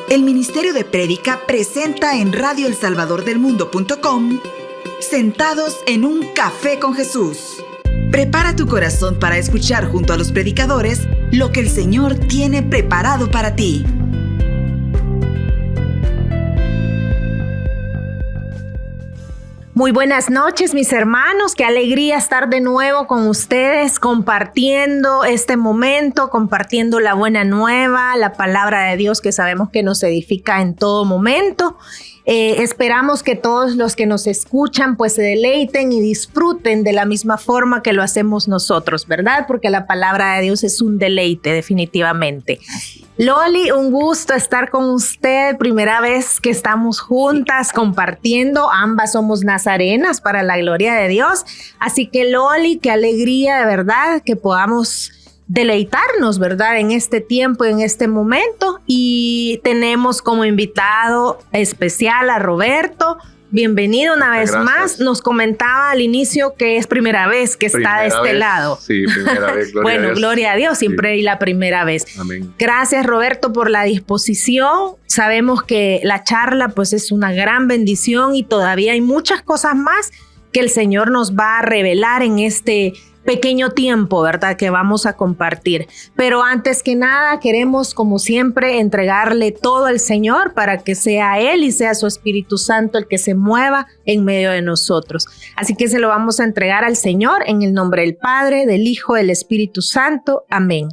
El Ministerio de Prédica presenta en radioelsalvadordelmundo.com Sentados en un Café con Jesús. Prepara tu corazón para escuchar junto a los predicadores lo que el Señor tiene preparado para ti. Muy buenas noches, mis hermanos. Qué alegría estar de nuevo con ustedes, compartiendo este momento, compartiendo la buena nueva, la palabra de Dios que sabemos que nos edifica en todo momento. Esperamos que todos los que nos escuchan pues se deleiten y disfruten de la misma forma que lo hacemos nosotros, ¿verdad? Porque la palabra de Dios es un deleite, definitivamente. Loli, un gusto estar con usted. Primera vez que estamos juntas compartiendo. Ambas somos nazarenas para la gloria de Dios. Así que Loli, qué alegría de verdad que podamos deleitarnos, ¿verdad? En este tiempo, en este momento. Y tenemos como invitado especial a Roberto. Bienvenido una vez más. Nos comentaba al inicio que es primera vez que está de este lado. Sí, primera vez. Bueno, gloria a Dios, siempre hay la primera vez. Amén. Gracias, Roberto, por la disposición. Sabemos que la charla pues es una gran bendición y todavía hay muchas cosas más que el Señor nos va a revelar en este pequeño tiempo, ¿verdad? Que vamos a compartir. Pero antes que nada, queremos, como siempre, entregarle todo al Señor para que sea Él y sea su Espíritu Santo el que se mueva en medio de nosotros. Así que se lo vamos a entregar al Señor en el nombre del Padre, del Hijo, del Espíritu Santo. Amén.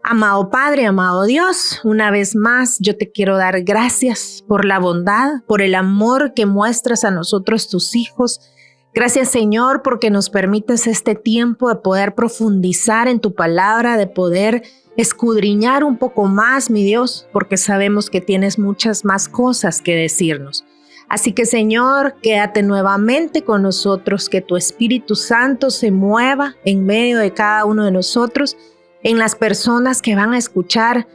Amado Padre, amado Dios, una vez más yo te quiero dar gracias por la bondad, por el amor que muestras a nosotros, tus hijos. Gracias, Señor, porque nos permites este tiempo de poder profundizar en tu palabra, de poder escudriñar un poco más, mi Dios, porque sabemos que tienes muchas más cosas que decirnos. Así que, Señor, quédate nuevamente con nosotros, que tu Espíritu Santo se mueva en medio de cada uno de nosotros, en las personas que van a escuchar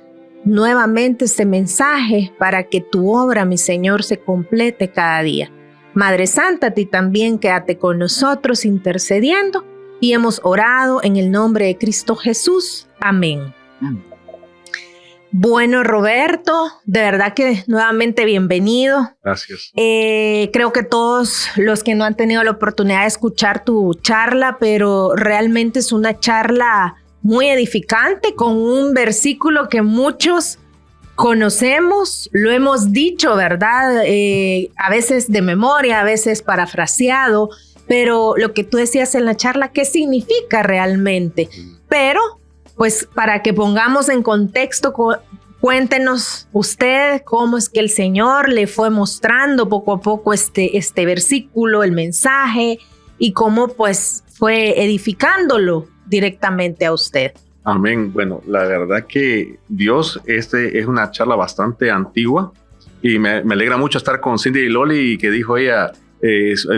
nuevamente este mensaje, para que tu obra, mi Señor, se complete cada día. Madre Santa, a ti también quédate con nosotros intercediendo, y hemos orado en el nombre de Cristo Jesús. Amén. Bueno, Roberto, de verdad que nuevamente bienvenido. Gracias. Creo que todos los que no han tenido la oportunidad de escuchar tu charla, pero realmente es una charla muy edificante con un versículo que muchos conocemos, lo hemos dicho, ¿verdad? A veces de memoria, a veces parafraseado, pero lo que tú decías en la charla, ¿qué significa realmente? Pero, pues, para que pongamos en contexto, cuéntenos usted cómo es que el Señor le fue mostrando poco a poco este versículo, el mensaje, y cómo, pues, fue edificándolo directamente a usted. Amén. Bueno, la verdad que Dios, es una charla bastante antigua y me alegra mucho estar con Cindy y Loli, y que dijo ella,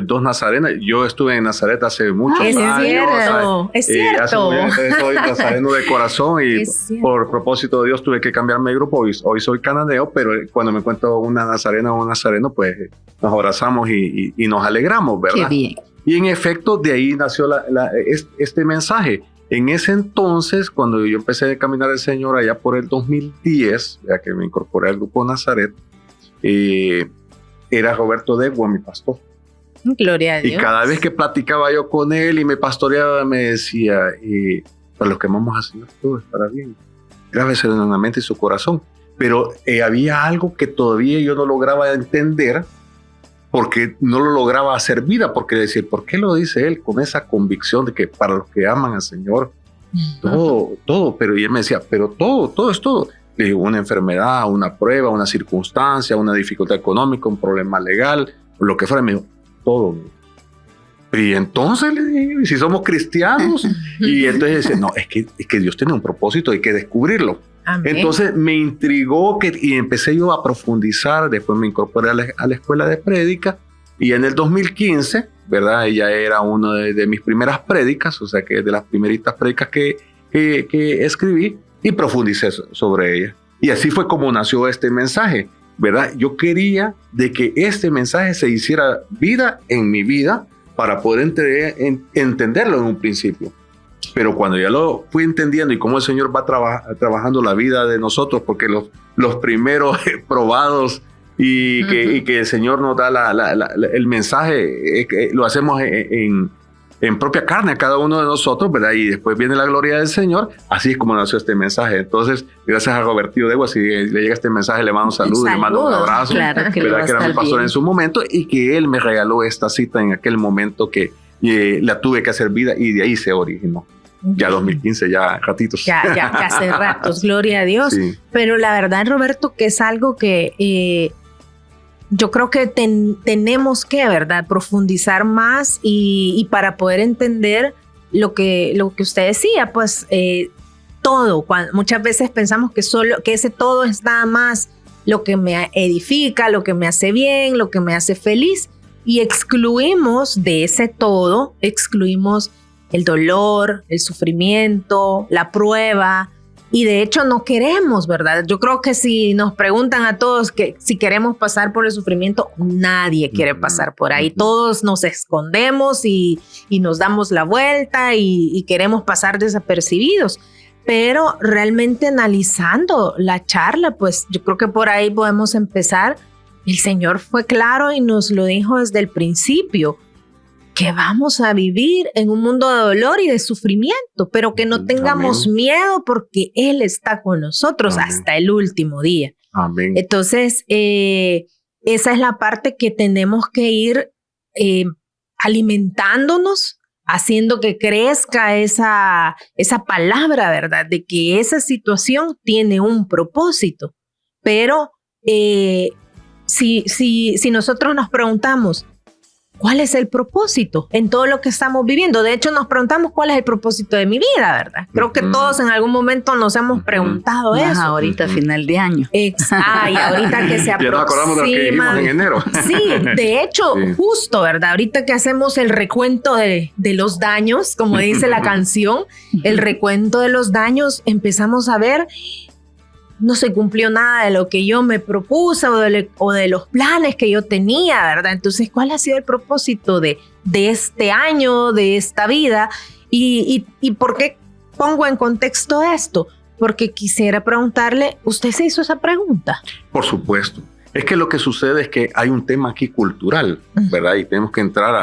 dos nazarenas. Yo estuve en Nazaret hace muchos años. Es cierto. Soy nazareno de corazón y por propósito de Dios tuve que cambiarme de grupo. Hoy soy cananeo, pero cuando me encuentro una nazarena o un nazareno, pues nos abrazamos y nos alegramos, ¿verdad? Qué bien. Y en efecto, de ahí nació este mensaje. En ese entonces, cuando yo empecé a caminar al Señor allá por el 2010, ya que me incorporé al grupo Nazaret, era Roberto Degua, mi pastor. Gloria a Dios. Y cada vez que platicaba yo con él y me pastoreaba, me decía, para los que amamos al Señor, todo estará bien. Grábeselo en la mente y su corazón. Pero había algo que todavía yo no lograba entender, porque no lo lograba hacer vida, porque decir, ¿por qué lo dice él con esa convicción de que para los que aman al Señor, todo? Pero él me decía, pero todo es todo. Le digo, una enfermedad, una prueba, una circunstancia, una dificultad económica, un problema legal, lo que fuera. Me dijo, todo. Y entonces le digo, si somos cristianos, y entonces dice, no, es que Dios tiene un propósito, hay que descubrirlo. Amén. Entonces me intrigó y empecé yo a profundizar. Después me incorporé a la escuela de prédica, y en el 2015, ¿verdad? Ella era una de mis primeras prédicas, o sea que de las primeritas prédicas que escribí, y profundicé sobre ella. Y así fue como nació este mensaje, ¿verdad? Yo quería de que este mensaje se hiciera vida en mi vida para poder entenderlo en un principio. Pero cuando ya lo fui entendiendo y cómo el Señor va trabajando la vida de nosotros, porque los primeros probados y que el Señor nos da el mensaje, lo hacemos en propia carne a cada uno de nosotros, ¿verdad? Y después viene la gloria del Señor. Así es como nació este mensaje. Entonces, gracias a Robertillo Degua, si le llega este mensaje, le mando un saludo, le mando un abrazo, claro, que era mi pastor en su momento, y que él me regaló esta cita en aquel momento que la tuve que hacer vida, y de ahí se originó. Ya 2015, ya ratitos. Ya hace ratos, gloria a Dios. Sí. Pero la verdad, Roberto, que es algo que yo creo que tenemos que, ¿verdad?, profundizar más y para poder entender lo que usted decía, pues todo. Muchas veces pensamos que ese todo es nada más lo que me edifica, lo que me hace bien, lo que me hace feliz, y excluimos de ese todo, excluimos el dolor, el sufrimiento, la prueba. Y de hecho no queremos, ¿verdad? Yo creo que si nos preguntan a todos que si queremos pasar por el sufrimiento, nadie quiere pasar por ahí. Todos nos escondemos y nos damos la vuelta y queremos pasar desapercibidos. Pero realmente analizando la charla, pues yo creo que por ahí podemos empezar. El Señor fue claro y nos lo dijo desde el principio, que vamos a vivir en un mundo de dolor y de sufrimiento, pero que no tengamos miedo porque Él está con nosotros hasta el último día. Amén. Entonces, esa es la parte que tenemos que ir alimentándonos, haciendo que crezca esa palabra, ¿verdad? De que esa situación tiene un propósito. Pero si nosotros nos preguntamos, ¿cuál es el propósito en todo lo que estamos viviendo? De hecho, nos preguntamos cuál es el propósito de mi vida, ¿verdad? Creo que todos en algún momento nos hemos preguntado eso. Ahorita, final de año. Y ahorita que se aproxima. Ya nos acordamos de lo que dijimos en enero. Sí, de hecho, justo, ¿verdad? Ahorita que hacemos el recuento de los daños, como dice la canción, el recuento de los daños, empezamos a ver, no se cumplió nada de lo que yo me propuse o de los planes que yo tenía, ¿verdad? Entonces, ¿cuál ha sido el propósito de este año, de esta vida? ¿Y por qué pongo en contexto esto? Porque quisiera preguntarle, ¿usted se hizo esa pregunta? Por supuesto. Es que lo que sucede es que hay un tema aquí cultural, ¿verdad? Y tenemos que entrar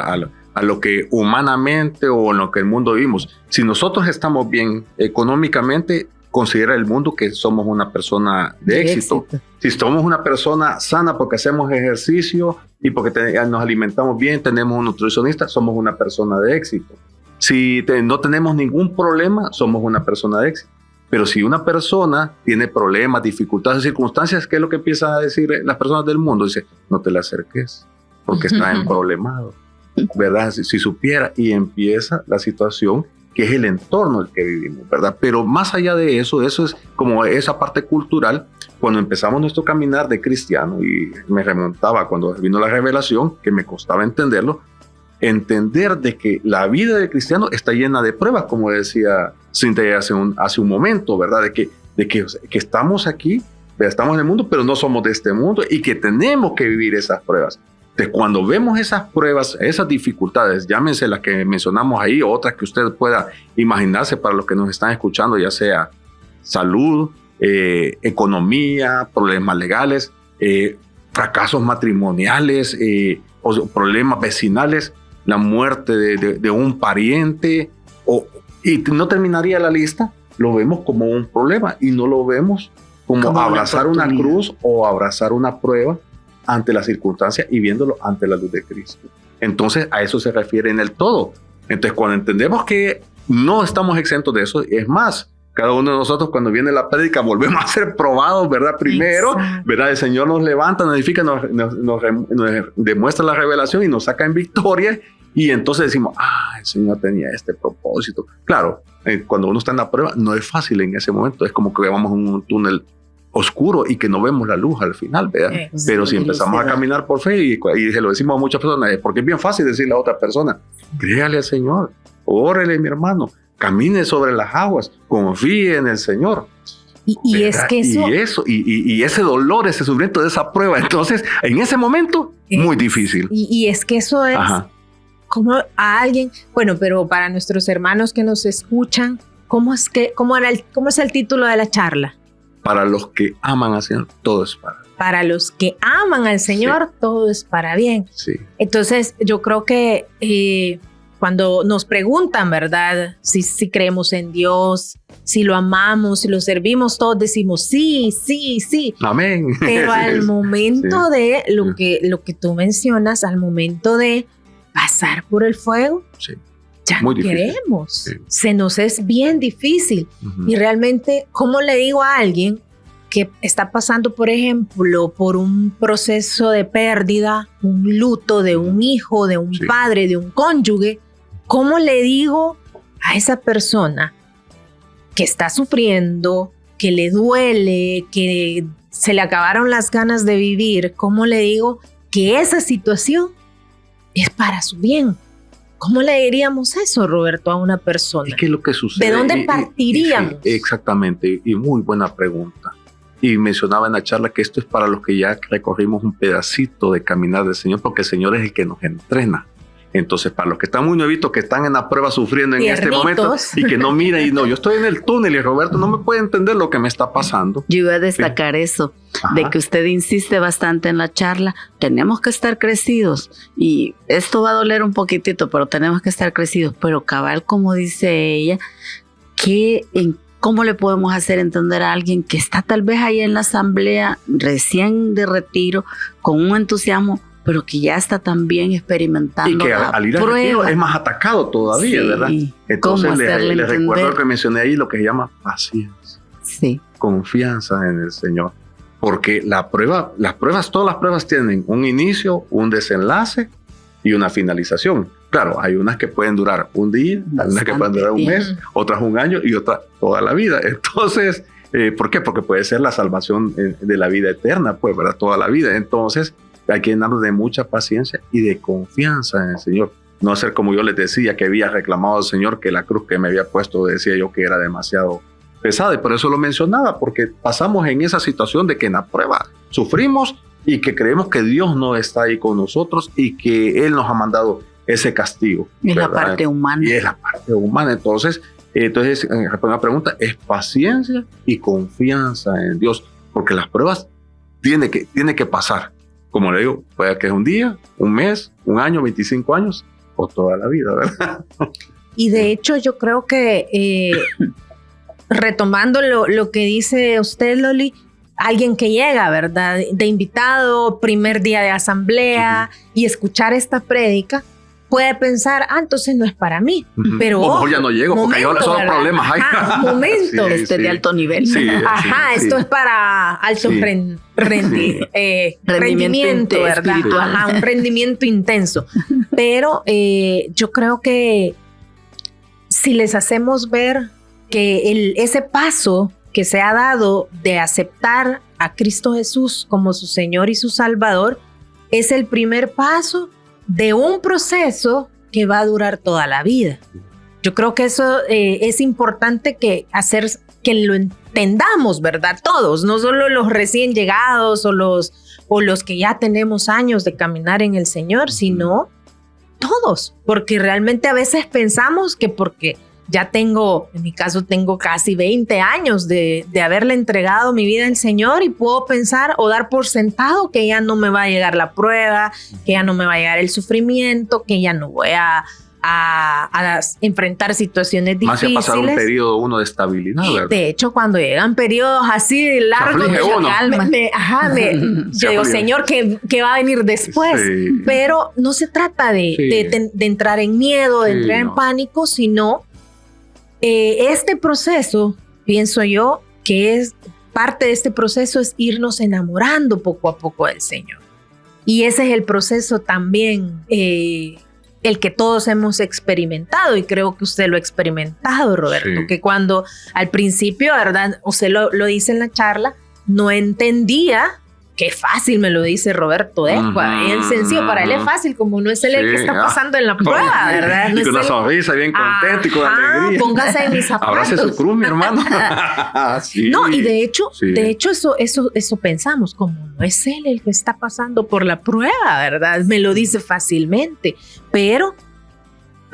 a lo que humanamente o en lo que el mundo vivimos. Si nosotros estamos bien económicamente, considera el mundo que somos una persona de éxito. Si somos una persona sana porque hacemos ejercicio y porque nos alimentamos bien, tenemos un nutricionista, somos una persona de éxito. Si no tenemos ningún problema, somos una persona de éxito. Pero si una persona tiene problemas, dificultades, circunstancias, ¿qué es lo que empiezan a decir las personas del mundo? Dice, no te le acerques porque está emproblemado, ¿verdad? Si supiera, y empieza la situación que es el entorno en el que vivimos, ¿verdad? Pero más allá de eso es como esa parte cultural. Cuando empezamos nuestro caminar de cristiano, y me remontaba cuando vino la revelación, que me costaba entenderlo, entender de que la vida del cristiano está llena de pruebas, como decía Cintia hace un momento, ¿verdad? De que estamos aquí, estamos en el mundo, pero no somos de este mundo y que tenemos que vivir esas pruebas. Entonces, cuando vemos esas pruebas, esas dificultades, llámense las que mencionamos ahí, o otras que usted pueda imaginarse para los que nos están escuchando, ya sea salud, economía, problemas legales, fracasos matrimoniales, o problemas vecinales, la muerte de un pariente, y no terminaría la lista, lo vemos como un problema y no lo vemos como abrazar una cruz o abrazar una prueba ante las circunstancias y viéndolo ante la luz de Cristo. Entonces, a eso se refiere en el todo. Entonces, cuando entendemos que no estamos exentos de eso, es más, cada uno de nosotros cuando viene la prédica volvemos a ser probados, ¿verdad? Primero, ¿verdad? El Señor nos levanta, nos edifica, nos demuestra la revelación y nos saca en victoria, y entonces decimos, el Señor tenía este propósito. Claro, cuando uno está en la prueba no es fácil en ese momento, es como que vamos en un túnel oscuro y que no vemos la luz al final, ¿verdad? Pero si empezamos a caminar por fe y se lo decimos a muchas personas, porque es bien fácil decirle a otra persona, créale al Señor, órele mi hermano, camine sobre las aguas, confíe en el Señor. Y es que eso... Y ese dolor, ese sufrimiento de esa prueba, entonces en ese momento muy difícil. Y es que eso es cómo a alguien, bueno, pero para nuestros hermanos que nos escuchan, ¿cómo es el título de la charla? Para los que aman al Señor, todo es para bien. Para los que aman al Señor, todo es para bien. Sí. Entonces, yo creo que cuando nos preguntan, ¿verdad? Si creemos en Dios, si lo amamos, si lo servimos, todos decimos sí. Amén. Pero al momento de lo que tú mencionas, al momento de pasar por el fuego, ya no queremos. Sí. Se nos es bien difícil. Y realmente, ¿cómo le digo a alguien que está pasando, por ejemplo, por un proceso de pérdida, un luto de un hijo, de un padre, de un cónyuge? ¿Cómo le digo a esa persona que está sufriendo, que le duele, que se le acabaron las ganas de vivir? ¿Cómo le digo que esa situación es para su bien? ¿Cómo le diríamos eso, Roberto, a una persona? Es que lo que sucede. ¿De dónde partiríamos? Sí, exactamente, y muy buena pregunta. Y mencionaba en la charla que esto es para los que ya recorrimos un pedacito de caminar del Señor, porque el Señor es el que nos entrena. Entonces, para los que están muy nuevitos, que están en la prueba sufriendo en este momento y que no miran y no, yo estoy en el túnel y Roberto no me puede entender lo que me está pasando. Yo iba a destacar eso, de que usted insiste bastante en la charla. Tenemos que estar crecidos y esto va a doler un poquitito, pero tenemos que estar crecidos. Pero cabal, como dice ella, ¿cómo le podemos hacer entender a alguien que está tal vez ahí en la asamblea, recién de retiro, con un entusiasmo, pero que ya está también experimentando y que al ir al retiro es más atacado todavía, ¿verdad? Entonces le recuerdo lo que mencioné ahí, lo que se llama paciencia, confianza en el Señor, porque todas las pruebas tienen un inicio, un desenlace y una finalización. Claro, hay unas que pueden durar un día, hay unas que pueden durar un mes, otras un año y otras toda la vida. Entonces, ¿por qué? Porque puede ser la salvación de la vida eterna, pues, ¿verdad? Toda la vida. Entonces, hay que llenarnos de mucha paciencia y de confianza en el Señor. No hacer como yo les decía, que había reclamado al Señor que la cruz que me había puesto, decía yo que era demasiado pesada. Y por eso lo mencionaba, porque pasamos en esa situación de que en la prueba sufrimos y que creemos que Dios no está ahí con nosotros y que Él nos ha mandado ese castigo. Es la parte humana. Y es la parte humana. Entonces respondiendo a la pregunta, es paciencia y confianza en Dios, porque las pruebas tiene que pasar. Como le digo, puede que es un día, un mes, un año, 25 años o toda la vida, ¿verdad? Y de hecho yo creo que retomando lo que dice usted, Loli, alguien que llega, ¿verdad? De invitado, primer día de asamblea y escuchar esta prédica, puede pensar, entonces no es para mí. Pero a lo mejor ya no llego porque yo son problemas. Momento. De alto nivel. Esto es para alto rendimiento, ¿verdad? Un rendimiento intenso. Pero yo creo que si les hacemos ver que ese paso que se ha dado de aceptar a Cristo Jesús como su Señor y su Salvador es el primer paso de un proceso que va a durar toda la vida. Yo creo que eso es importante que lo entendamos, ¿verdad? Todos, no solo los recién llegados o los que ya tenemos años de caminar en el Señor, sino todos, porque realmente a veces pensamos que porque ya en mi caso tengo casi 20 años de haberle entregado mi vida al Señor y puedo pensar o dar por sentado que ya no me va a llegar la prueba, que ya no me va a llegar el sufrimiento, que ya no voy a enfrentar situaciones difíciles. Más si a pasar un periodo uno de estabilidad, ¿verdad? De hecho, cuando llegan periodos así largos, yo digo, Señor, ¿qué va a venir después? Sí. Pero no se trata de entrar en miedo, de entrar en pánico, sino este proceso, pienso yo, que es parte de este proceso es irnos enamorando poco a poco del Señor. Y ese es el proceso también el que todos hemos experimentado, y creo que usted lo ha experimentado, Roberto, que cuando al principio, ¿verdad? Usted lo dice en la charla, no entendía. Qué fácil me lo dice Roberto, es sencillo, para él es fácil, como no es él el que está pasando en la prueba, ¿verdad? No y con una sonrisa bien contento y con alegría. Póngase en mis zapatos. Abrace su cruz, mi hermano. No, y de hecho eso pensamos, como no es él el que está pasando por la prueba, ¿verdad? Me lo dice fácilmente, pero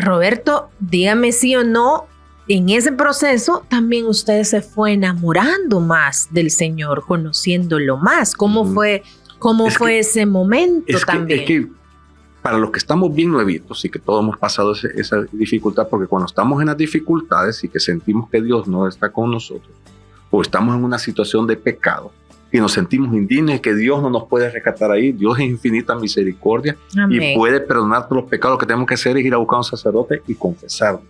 Roberto, dígame sí o no, en ese proceso también usted se fue enamorando más del Señor, conociéndolo más. ¿Cómo fue ese momento también? Es que para los que estamos bien nuevitos y que todos hemos pasado esa dificultad, porque cuando estamos en las dificultades y que sentimos que Dios no está con nosotros, o estamos en una situación de pecado y nos sentimos indignos y que Dios no nos puede rescatar ahí, Dios es infinita misericordia. Amén. Y puede perdonar todos los pecados. Lo que tenemos que hacer es ir a buscar a un sacerdote y confesarlo.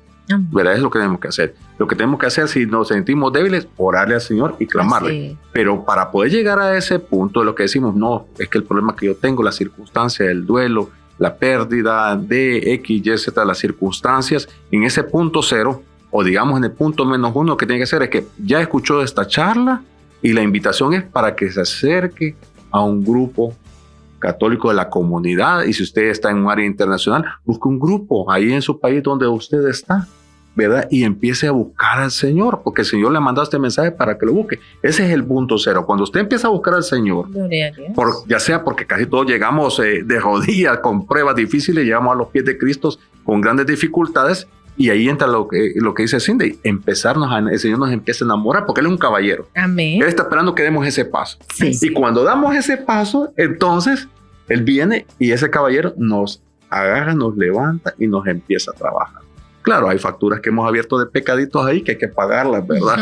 ¿Verdad? Es lo que tenemos que hacer. Lo que tenemos que hacer, si nos sentimos débiles, orarle al Señor y clamarle. Sí. Pero para poder llegar a ese punto, lo que decimos, no, es que el problema que yo tengo, la circunstancia, el duelo, la pérdida de X, Y, Z, las circunstancias, en ese punto cero, o digamos en el punto -1, lo que tiene que hacer es que ya escuchó esta charla y la invitación es para que se acerque a un grupo católico de la comunidad, y si usted está en un área internacional, busque un grupo ahí en su país donde usted está, ¿verdad? Y empiece a buscar al Señor, porque el Señor le ha mandado este mensaje para que lo busque. Ese es el punto cero. Cuando usted empieza a buscar al Señor, ya sea porque casi todos llegamos de rodillas con pruebas difíciles, llegamos a los pies de Cristo con grandes dificultades, y ahí entra lo que dice Cindy, el Señor nos empieza a enamorar, porque Él es un caballero. Amén. Él está esperando que demos ese paso. Sí. Y cuando damos ese paso, entonces Él viene y ese caballero nos agarra, nos levanta y nos empieza a trabajar. Claro, hay facturas que hemos abierto de pecaditos ahí que hay que pagarlas, ¿verdad?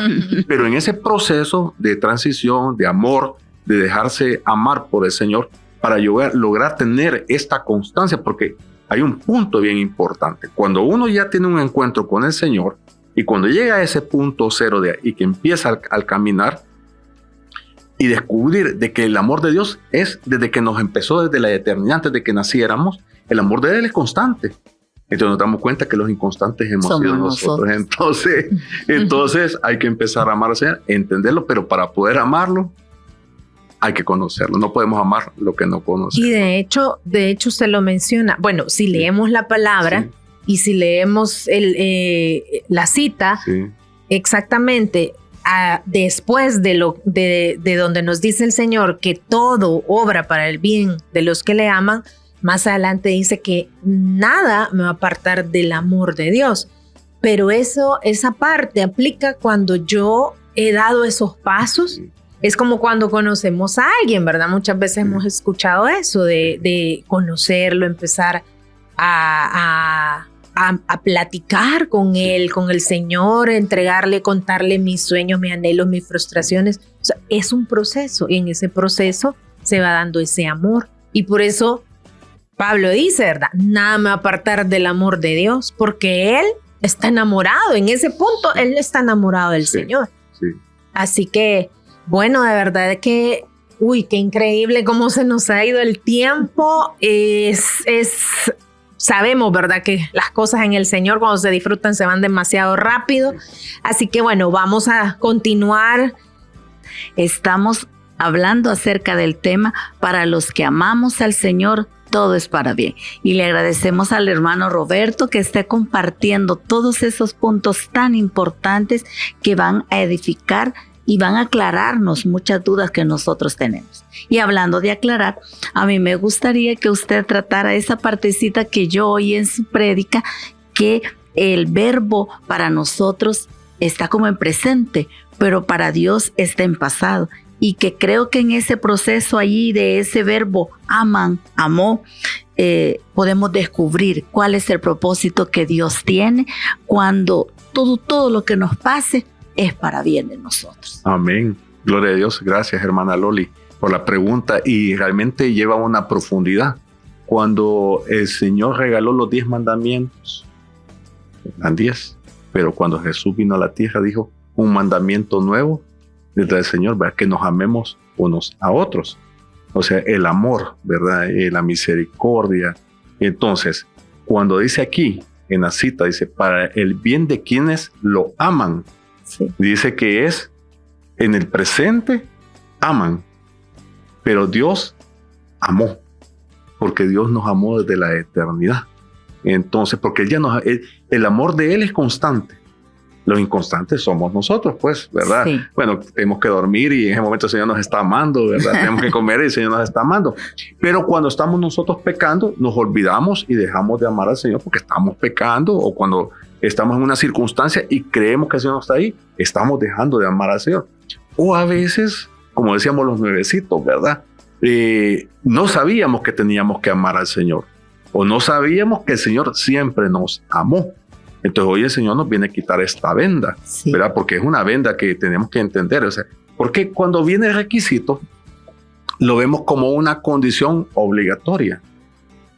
Pero en ese proceso de transición, de amor, de dejarse amar por el Señor, para lograr tener esta constancia, porque hay un punto bien importante. Cuando uno ya tiene un encuentro con el Señor y cuando llega a ese punto cero y que empieza al caminar y descubrir de que el amor de Dios es desde que nos empezó, desde la eternidad, antes de que naciéramos, el amor de Él es constante. Entonces nos damos cuenta que los inconstantes hemos sido nosotros. Entonces hay que empezar a amar al Señor, entenderlo, pero para poder amarlo hay que conocerlo. No podemos amar lo que no conocemos. Y de hecho se lo menciona. Bueno, si leemos la palabra y si leemos la cita, exactamente después de donde nos dice el Señor que todo obra para el bien de los que le aman, más adelante dice que nada me va a apartar del amor de Dios. Pero esa parte aplica cuando yo he dado esos pasos. Es como cuando conocemos a alguien, ¿verdad? Muchas veces hemos escuchado eso de conocerlo, empezar a platicar con él, con el Señor, contarle mis sueños, mis anhelos, mis frustraciones. O sea, es un proceso y en ese proceso se va dando ese amor. Y por eso Pablo dice, ¿verdad? Nada me va a apartar del amor de Dios, porque él está enamorado. En ese punto, él está enamorado del Señor. Sí. Así que, bueno, de verdad que, qué increíble cómo se nos ha ido el tiempo. Sabemos, ¿verdad? Que las cosas en el Señor cuando se disfrutan se van demasiado rápido. Así que, bueno, vamos a continuar. Estamos hablando acerca del tema para los que amamos al Señor. Todo es para bien. Y le agradecemos al hermano Roberto que esté compartiendo todos esos puntos tan importantes que van a edificar y van a aclararnos muchas dudas que nosotros tenemos. Y hablando de aclarar, a mí me gustaría que usted tratara esa partecita que yo oí en su prédica, que el verbo para nosotros está como en presente, pero para Dios está en pasado. Y que creo que en ese proceso allí de ese verbo amó, podemos descubrir cuál es el propósito que Dios tiene cuando todo lo que nos pase es para bien de nosotros. Amén. Gloria a Dios. Gracias, hermana Loli, por la pregunta, y realmente lleva una profundidad. Cuando el Señor regaló los 10 mandamientos, eran 10, pero cuando Jesús vino a la tierra dijo un mandamiento nuevo desde el Señor, ¿verdad? Que nos amemos unos a otros. O sea, el amor, ¿verdad? La misericordia. Entonces, cuando dice aquí, en la cita, dice, para el bien de quienes lo aman. Sí. Dice que es en el presente, aman. Pero Dios amó, porque Dios nos amó desde la eternidad. Entonces, porque el amor de Él es constante. Los inconstantes somos nosotros, pues, ¿verdad? Sí. Bueno, tenemos que dormir y en ese momento el Señor nos está amando, ¿verdad? Tenemos que comer y el Señor nos está amando. Pero cuando estamos nosotros pecando, nos olvidamos y dejamos de amar al Señor porque estamos pecando, o cuando estamos en una circunstancia y creemos que el Señor no está ahí, estamos dejando de amar al Señor. O a veces, como decíamos los nuevecitos, ¿verdad? No sabíamos que teníamos que amar al Señor, o no sabíamos que el Señor siempre nos amó. Entonces hoy el Señor nos viene a quitar esta venda, Sí. ¿verdad? Porque es una venda que tenemos que entender. O sea, porque cuando viene el requisito, lo vemos como una condición obligatoria.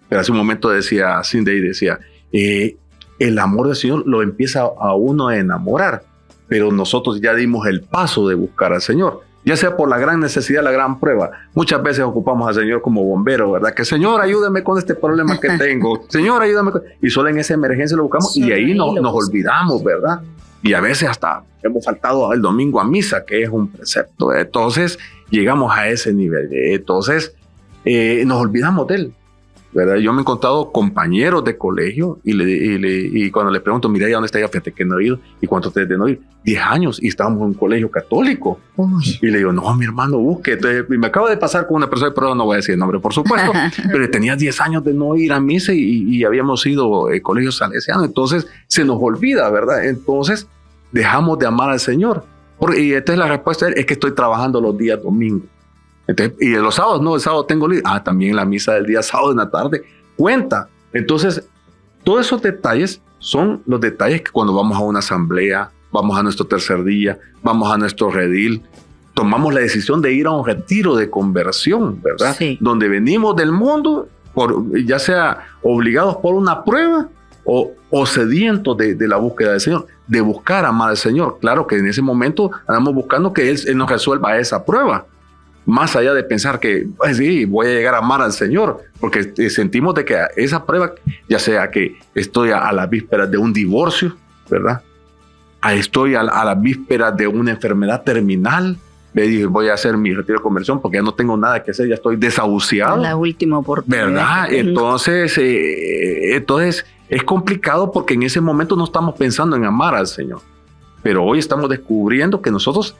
Pero hace un momento decía Cindy, decía, el amor del Señor lo empieza a uno a enamorar, pero nosotros ya dimos el paso de buscar al Señor. Ya sea por la gran necesidad, la gran prueba. Muchas veces ocupamos al Señor como bombero, ¿verdad? Que Señor, ayúdame con este problema que tengo. Señor, ayúdame. Y solo en esa emergencia lo buscamos y ahí nos olvidamos, ¿verdad? Y a veces hasta hemos faltado el domingo a misa, que es un precepto. Entonces llegamos a ese nivel. Entonces nos olvidamos de Él, ¿verdad? Yo me he encontrado compañeros de colegio y cuando les pregunto, mira, ¿ya dónde está? Ya fíjate que no he ido. ¿Y cuánto te de no ir? 10 años y estábamos en un colegio católico. Uy. Y le digo, no, mi hermano, busque. Entonces, y me acaba de pasar con una persona, pero no voy a decir el nombre, por supuesto, pero tenía 10 años de no ir a misa y habíamos ido colegio salesiano. Entonces se nos olvida, ¿verdad? Entonces dejamos de amar al Señor. Y entonces la respuesta es que estoy trabajando los días domingos. Entonces, y los sábados, no, el sábado tengo libre. También la misa del día sábado en la tarde cuenta. Entonces, todos esos detalles son los detalles que cuando vamos a una asamblea, vamos a nuestro tercer día, vamos a nuestro redil, tomamos la decisión de ir a un retiro de conversión, ¿verdad? Sí. Donde venimos del mundo, ya sea obligados por una prueba o sedientos de la búsqueda del Señor, de buscar amar al Señor. Claro que en ese momento andamos buscando que Él nos resuelva esa prueba. Más allá de pensar que pues sí, voy a llegar a amar al Señor, porque sentimos de que esa prueba, ya sea que estoy a la víspera de un divorcio, ¿verdad? Estoy a la víspera de una enfermedad terminal, me dije, voy a hacer mi retiro de conversión porque ya no tengo nada que hacer, ya estoy desahuciado. La última oportunidad. ¿Verdad? Entonces es complicado porque en ese momento no estamos pensando en amar al Señor. Pero hoy estamos descubriendo que nosotros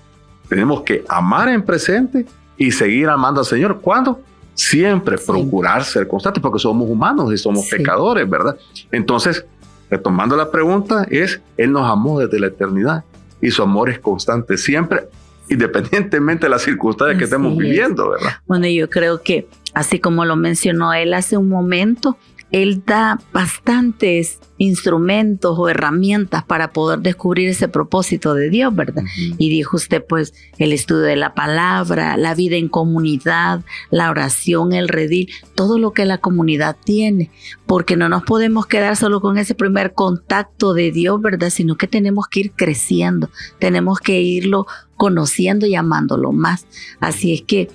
tenemos que amar en presente y seguir amando al Señor. ¿Cuándo? Siempre procurar ser constantes porque somos humanos y somos pecadores, ¿verdad? Entonces, retomando la pregunta, Él nos amó desde la eternidad y su amor es constante siempre, independientemente de las circunstancias que estemos viviendo, ¿verdad? Bueno, yo creo que así como lo mencionó él hace un momento, Él da bastantes instrumentos o herramientas para poder descubrir ese propósito de Dios, ¿verdad? Uh-huh. Y dijo usted, pues, el estudio de la palabra, la vida en comunidad, la oración, el redil, todo lo que la comunidad tiene, porque no nos podemos quedar solo con ese primer contacto de Dios, ¿verdad? Sino que tenemos que ir creciendo, tenemos que irlo conociendo y amándolo más. Así es que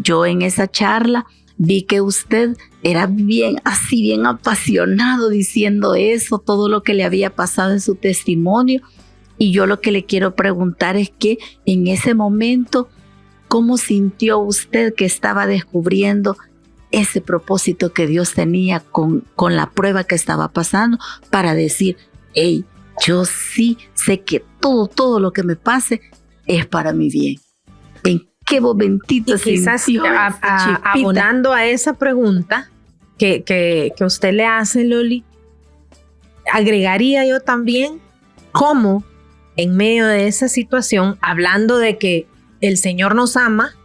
yo en esa charla vi que usted era bien apasionado diciendo eso, todo lo que le había pasado en su testimonio. Y yo lo que le quiero preguntar es que en ese momento, ¿cómo sintió usted que estaba descubriendo ese propósito que Dios tenía con la prueba que estaba pasando para decir, hey, yo sí sé que todo lo que me pase es para mi bien? ¿En qué momentito quizás abonando a esa pregunta que usted le hace, Loli, agregaría yo también cómo en medio de esa situación, hablando de que el Señor nos ama,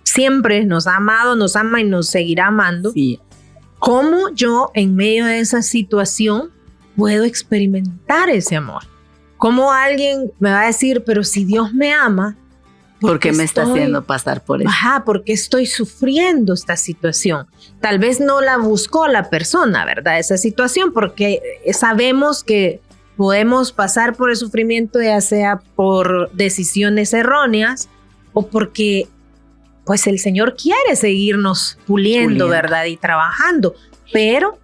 siempre nos ha amado, nos ama y nos seguirá amando, cómo yo en medio de esa situación puedo experimentar ese amor. Cómo alguien me va a decir, pero si Dios me ama, ¿por qué me está haciendo pasar por eso? Porque estoy sufriendo esta situación. Tal vez no la buscó la persona, ¿verdad? Esa situación, porque sabemos que podemos pasar por el sufrimiento, ya sea por decisiones erróneas o porque pues el Señor quiere seguirnos puliendo, ¿verdad? Y trabajando. Pero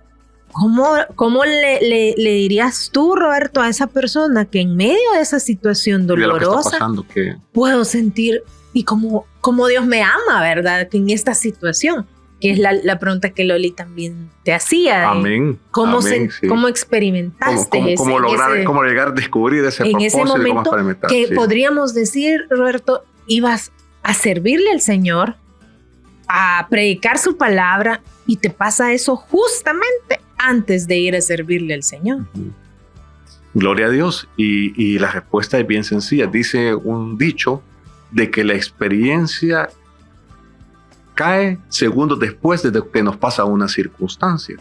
¿cómo le dirías tú, Roberto, a esa persona que en medio de esa situación dolorosa puedo sentir y como Dios me ama, ¿verdad? Que en esta situación, que es la pregunta que Loli también te hacía. Amén. ¿Cómo, Amén, sí. ¿Cómo experimentaste cómo llegar a descubrir ese en propósito ese momento y cómo experimentar? que Sí. podríamos decir, Roberto, ibas a servirle al Señor, a predicar su palabra, y te pasa eso justamente antes de ir a servirle al Señor? Ujú. Gloria a Dios. Y la respuesta es bien sencilla. Dice un dicho de que la experiencia cae segundos después de que nos pasa una circunstancia.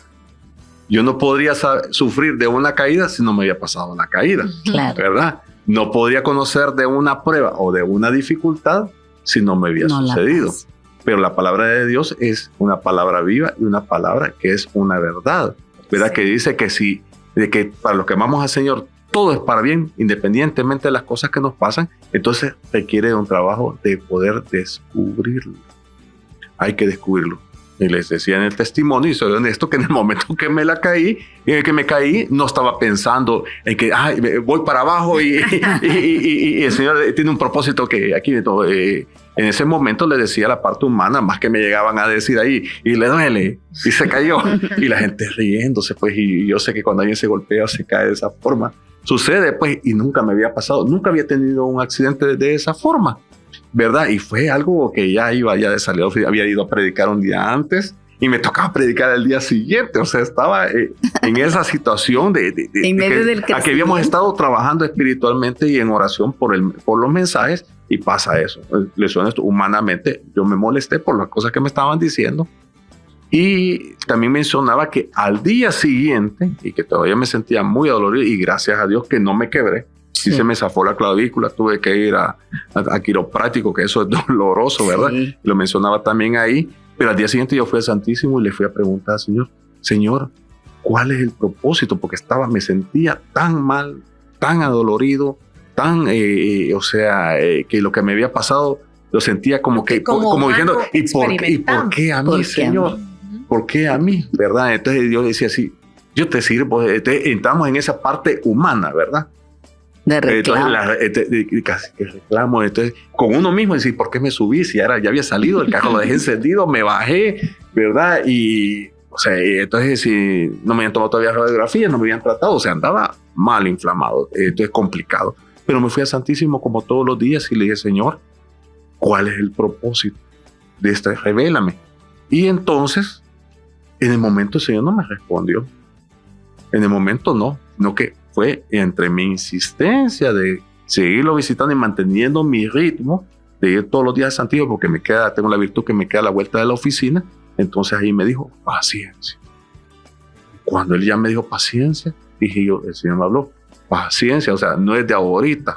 Yo no podría sufrir de una caída si no me había pasado una caída, Claro. ¿verdad? No podría conocer de una prueba o de una dificultad si no me había No la sucedido. pasa. Pero la palabra de Dios es una palabra viva y una palabra que es una verdad, ¿verdad? Sí. Que dice que para los que amamos al Señor todo es para bien, independientemente de las cosas que nos pasan. Entonces requiere de un trabajo de poder descubrirlo. Hay que descubrirlo. Y les decía en el testimonio, y soy honesto, que en el momento que me caí, no estaba pensando en que voy para abajo y el Señor tiene un propósito que aquí de todo. En ese momento le decía la parte humana, más que me llegaban a decir ahí, y le duele, y se cayó. Y la gente riéndose, pues, y yo sé que cuando alguien se golpea o se cae de esa forma, sucede, pues, y nunca me había pasado, nunca había tenido un accidente de esa forma, ¿verdad? Y fue algo que ya iba ya de salida, había ido a predicar un día antes y me tocaba predicar el día siguiente, o sea, estaba en esa situación En medio del a que habíamos estado trabajando espiritualmente y en oración por los mensajes, y pasa eso. Les soy honesto, humanamente yo me molesté por las cosas que me estaban diciendo, y también mencionaba que al día siguiente, y que todavía me sentía muy dolorido, y gracias a Dios que no me quebré. Sí, se me zafó la clavícula, tuve que ir a quiropráctico, que eso es doloroso, ¿verdad? Sí. Lo mencionaba también ahí, pero al día siguiente yo fui al Santísimo y le fui a preguntar al Señor, ¿cuál es el propósito? Porque me sentía tan mal, tan adolorido, tan, que lo que me había pasado lo sentía como diciendo, ¿y por qué a mí, ¿Por qué Señor? ¿Por qué a mí? ¿Verdad? Entonces Dios decía así, yo te sirvo. Entonces, entramos en esa parte humana, ¿verdad? De reclamo. Casi que reclamo. Entonces, con uno mismo, decir, ¿por qué me subí? Si ya había salido, el carro lo dejé encendido, me bajé, ¿verdad? Y, entonces, si no me habían tomado todavía radiografía, no me habían tratado, andaba mal inflamado. Entonces, complicado. Pero me fui al Santísimo como todos los días y le dije, Señor, ¿cuál es el propósito de esto? Revélame. Y entonces, en el momento el Señor no me respondió. En el momento no, sino que fue entre mi insistencia de seguirlo visitando y manteniendo mi ritmo de ir todos los días a Santiago, porque tengo la virtud que me queda a la vuelta de la oficina. Entonces ahí me dijo, paciencia. Cuando él ya me dijo paciencia, dije yo, el Señor me habló, paciencia, no es de ahorita.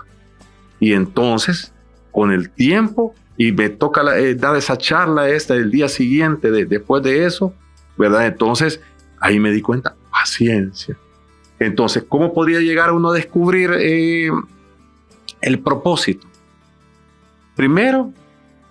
Y entonces, con el tiempo, y me toca dar esa charla el día siguiente, después de eso, ¿verdad? Entonces, ahí me di cuenta, paciencia. Entonces, ¿cómo podría llegar uno a descubrir el propósito? Primero,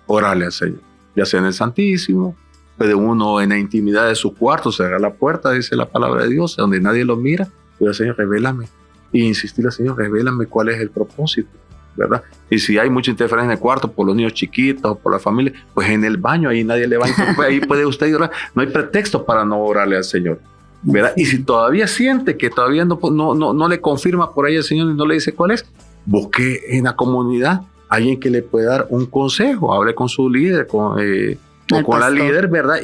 orarle al Señor, ya sea en el Santísimo, puede uno en la intimidad de su cuarto cerrar la puerta, dice la palabra de Dios, donde nadie lo mira, y al Señor, revélame, y insistirle al Señor, revélame cuál es el propósito, ¿verdad? Y si hay mucha interferencia en el cuarto por los niños chiquitos o por la familia, pues en el baño, ahí nadie le va a interrumpir, ahí puede usted orar, no hay pretexto para no orarle al Señor, ¿verdad? Y si todavía siente que todavía no le confirma por ahí el Señor y no le dice cuál es, busque en la comunidad alguien que le pueda dar un consejo, hable con su líder, o con la líder, ¿verdad?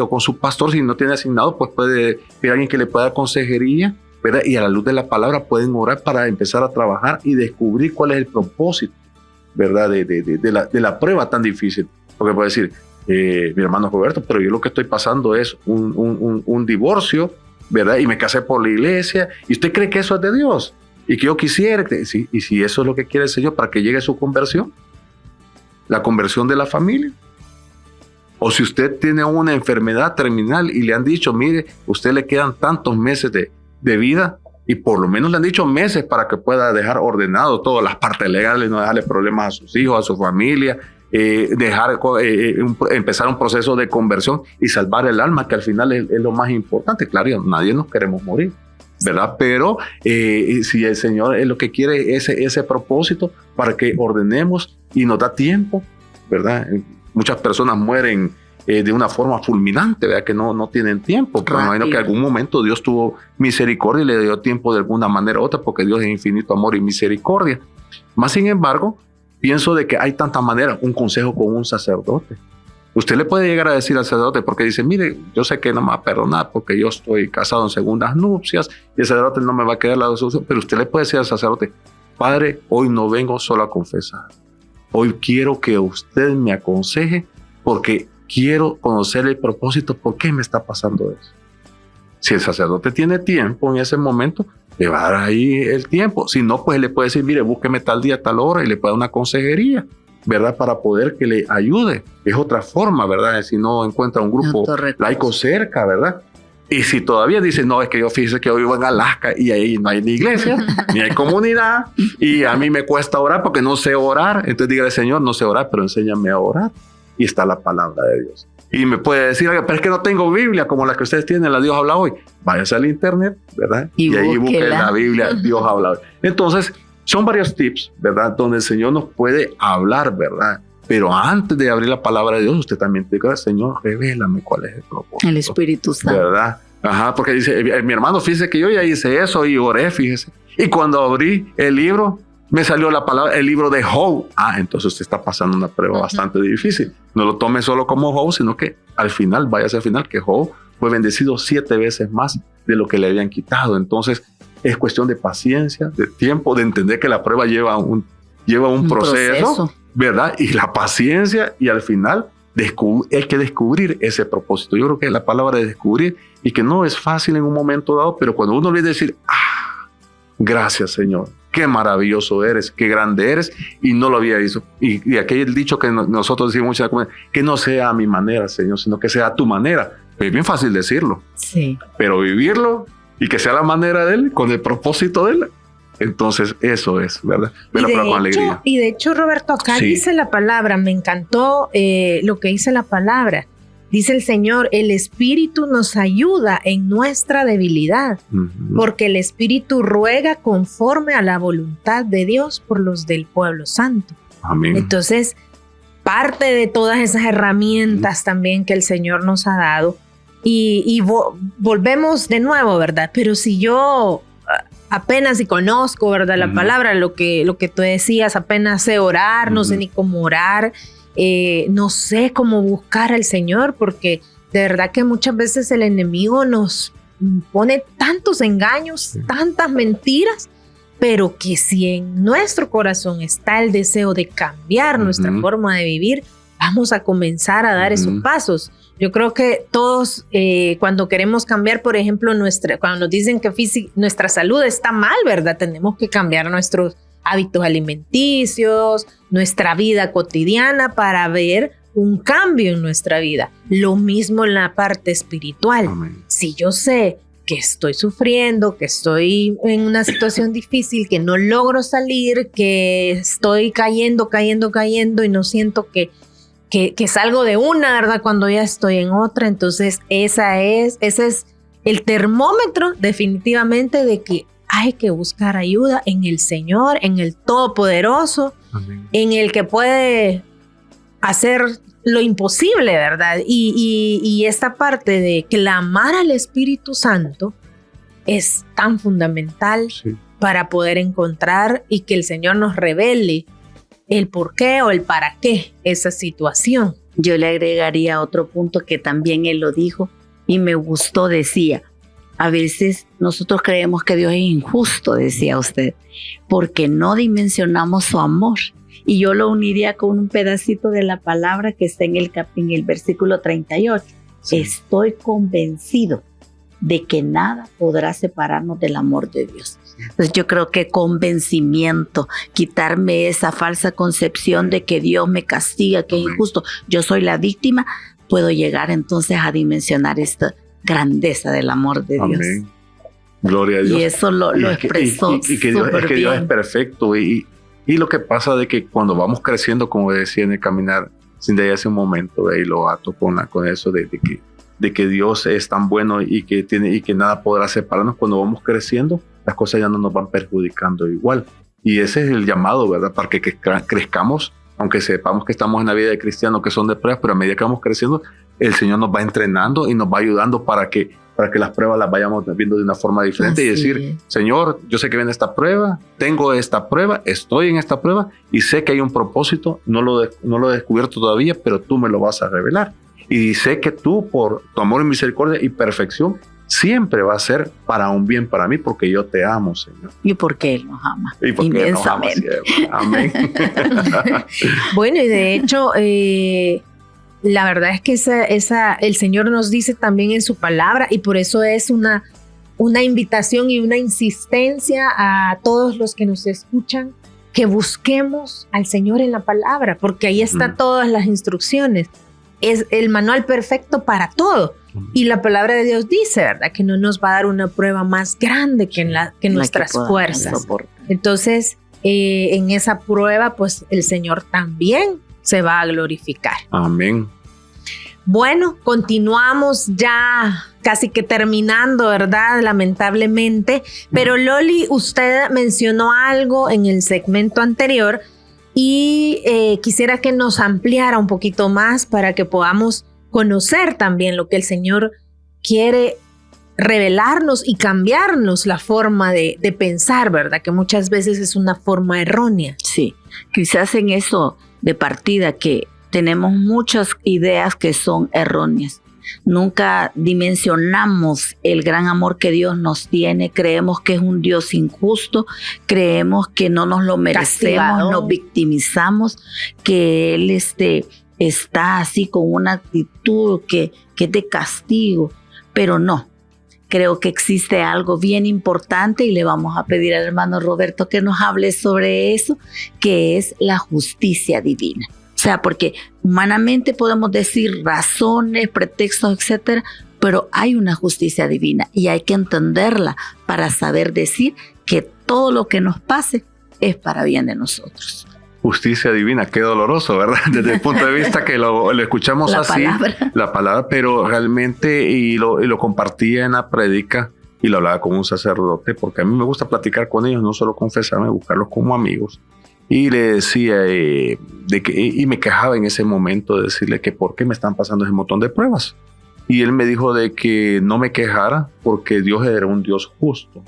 O con su pastor, si no tiene asignado, pues puede pedir a alguien que le pueda dar consejería, ¿verdad? Y a la luz de la palabra pueden orar para empezar a trabajar y descubrir cuál es el propósito, ¿verdad? De la prueba tan difícil. Porque puede decir, mi hermano Roberto, pero yo lo que estoy pasando es un divorcio, ¿verdad? Y me casé por la iglesia, y usted cree que eso es de Dios, y que yo quisiera, sí, y si eso es lo que quiere el Señor para que llegue su conversión, la conversión de la familia. O si usted tiene una enfermedad terminal y le han dicho, mire, usted le quedan tantos meses de vida, y por lo menos le han dicho meses para que pueda dejar ordenado todas las partes legales, no dejarle problemas a sus hijos, a su familia, empezar un proceso de conversión y salvar el alma, que al final es lo más importante. Claro, nadie nos queremos morir, ¿verdad? Pero si el Señor es lo que quiere, ese propósito para que ordenemos y nos da tiempo, ¿verdad? Muchas personas mueren de una forma fulminante, ¿verdad? Que no tienen tiempo. Pero me imagino que en algún momento Dios tuvo misericordia y le dio tiempo de alguna manera u otra, porque Dios es infinito amor y misericordia. Más sin embargo, pienso de que hay tantas maneras. Un consejo con un sacerdote. Usted le puede llegar a decir al sacerdote, porque dice, mire, yo sé que no me va a perdonar porque yo estoy casado en segundas nupcias y el sacerdote no me va a quedar la solución, pero usted le puede decir al sacerdote, Padre, hoy no vengo solo a confesar. Hoy quiero que usted me aconseje porque quiero conocer el propósito, por qué me está pasando eso. Si el sacerdote tiene tiempo en ese momento, le va a dar ahí el tiempo. Si no, pues le puede decir, mire, búsqueme tal día, tal hora y le puede dar una consejería, ¿verdad? Para poder que le ayude. Es otra forma, ¿verdad? Si no encuentra un grupo laico cerca, ¿verdad? Y si todavía dice, no, es que yo fíjese que yo vivo en Alaska y ahí no hay ni iglesia, ni hay comunidad, y a mí me cuesta orar porque no sé orar, entonces dígale, Señor, no sé orar, pero enséñame a orar. Y está la palabra de Dios. Y me puede decir, pero es que no tengo Biblia como la que ustedes tienen, la Dios habla hoy. Váyase al internet, ¿verdad? Y ahí busque la Biblia, Dios habla hoy. Entonces, son varios tips, ¿verdad? Donde el Señor nos puede hablar, ¿verdad? Pero antes de abrir la palabra de Dios, usted también diga, Señor, revélame cuál es el propósito. El Espíritu Santo. ¿Verdad? Ajá, porque dice, mi hermano, fíjese que yo ya hice eso y oré, fíjese. Y cuando abrí el libro, me salió la palabra, el libro de Job. Entonces usted está pasando una prueba bastante difícil. No lo tome solo como Job, sino que al final, váyase al final, que Job fue bendecido 7 veces más de lo que le habían quitado. Entonces, es cuestión de paciencia, de tiempo, de entender que la prueba lleva un proceso, ¿verdad? Y la paciencia, y al final hay que descubrir ese propósito. Yo creo que es la palabra de descubrir, y que no es fácil en un momento dado, pero cuando uno le decir, gracias, Señor, qué maravilloso eres, qué grande eres, y no lo había visto. Y aquel dicho que nosotros decimos mucho en la comunidad, que no sea a mi manera, Señor, sino que sea a tu manera. Es bien fácil decirlo, sí, pero vivirlo y que sea la manera de Él, con el propósito de Él. Entonces eso es, ¿verdad? Pero con alegría. Y de hecho, Roberto, acá dice la palabra, me encantó lo que dice la palabra. Dice el Señor, el Espíritu nos ayuda en nuestra debilidad, porque el Espíritu ruega conforme a la voluntad de Dios por los del pueblo santo. Amén. Entonces, parte de todas esas herramientas también que el Señor nos ha dado, y volvemos de nuevo, ¿verdad? Pero si yo apenas si conozco, ¿verdad? La palabra, lo que tú decías, apenas sé orar, no sé ni cómo orar, no sé cómo buscar al Señor, porque de verdad que muchas veces el enemigo nos pone tantos engaños, tantas mentiras, pero que si en nuestro corazón está el deseo de cambiar nuestra forma de vivir, vamos a comenzar a dar esos pasos. Yo creo que todos cuando queremos cambiar, por ejemplo, cuando nos dicen que nuestra salud está mal, ¿verdad? Tenemos que cambiar nuestros hábitos alimenticios, nuestra vida cotidiana para ver un cambio en nuestra vida. Lo mismo en la parte espiritual. Amén. Si yo sé que estoy sufriendo, que estoy en una situación difícil, que no logro salir, que estoy cayendo y no siento que salgo de una, ¿verdad? Cuando ya estoy en otra. Entonces ese es el termómetro definitivamente de que hay que buscar ayuda en el Señor, en el Todopoderoso, Amén. en el que puede hacer lo imposible, ¿verdad? Y esta parte de clamar al Espíritu Santo es tan fundamental para poder encontrar y que el Señor nos revele el por qué o el para qué esa situación. Yo le agregaría otro punto que también él lo dijo y me gustó, decía, a veces nosotros creemos que Dios es injusto, decía usted, porque no dimensionamos su amor. Y yo lo uniría con un pedacito de la palabra que está en el versículo 38. Sí. Estoy convencido de que nada podrá separarnos del amor de Dios. Entonces yo creo que convencimiento, quitarme esa falsa concepción de que Dios me castiga, que es injusto, yo soy la víctima, puedo llegar entonces a dimensionar esta grandeza del amor de Dios. Amén. Gloria a Dios. Y eso lo expresó. Y que Dios es perfecto. Y lo que pasa de que cuando vamos creciendo, como decía en el caminar, sin de ahí hace un momento, y lo ato con eso de que Dios es tan bueno y que nada podrá separarnos. Cuando vamos creciendo, las cosas ya no nos van perjudicando igual. Y ese es el llamado, ¿verdad? Para que crezcamos, aunque sepamos que estamos en la vida de cristianos que son de pruebas, pero a medida que vamos creciendo, el Señor nos va entrenando y nos va ayudando para que las pruebas las vayamos viendo de una forma diferente. Así y decir, Señor, yo sé que viene esta prueba, tengo esta prueba, estoy en esta prueba y sé que hay un propósito, no lo he descubierto todavía, pero tú me lo vas a revelar. Y sé que tú, por tu amor y misericordia y perfección, siempre va a ser para un bien para mí, porque yo te amo, Señor. Y porque Él nos ama. Y porque Él nos ama siempre. Amén. Bueno, y de hecho, la verdad es que el Señor nos dice también en su palabra, y por eso es una invitación y una insistencia a todos los que nos escuchan, que busquemos al Señor en la palabra, porque ahí están todas las instrucciones. Es el manual perfecto para todo. Y la palabra de Dios dice, ¿verdad?, que no nos va a dar una prueba más grande que nuestras fuerzas. Entonces, en esa prueba, pues el Señor también se va a glorificar. Amén. Bueno, continuamos ya casi que terminando, ¿verdad? Lamentablemente. Pero Loli, usted mencionó algo en el segmento anterior y quisiera que nos ampliara un poquito más para que podamos conocer también lo que el Señor quiere revelarnos y cambiarnos la forma de pensar, ¿verdad? Que muchas veces es una forma errónea. Sí, quizás en eso de partida que tenemos muchas ideas que son erróneas. Nunca dimensionamos el gran amor que Dios nos tiene. Creemos que es un Dios injusto, creemos que no nos lo merecemos, castigado. Nos victimizamos, que Él está así con una actitud que es de castigo, pero no. Creo que existe algo bien importante y le vamos a pedir al hermano Roberto que nos hable sobre eso, que es la justicia divina. O sea, porque humanamente podemos decir razones, pretextos, etcétera, pero hay una justicia divina y hay que entenderla para saber decir que todo lo que nos pase es para bien de nosotros. Justicia divina, qué doloroso, ¿verdad? Desde el punto de vista que lo escuchamos la palabra, pero realmente, y lo compartía en la prédica y lo hablaba con un sacerdote, porque a mí me gusta platicar con ellos, no solo confesarme, buscarlos como amigos. Y le decía, y me quejaba en ese momento de decirle que por qué me están pasando ese montón de pruebas. Y él me dijo de que no me quejara porque Dios era un Dios justo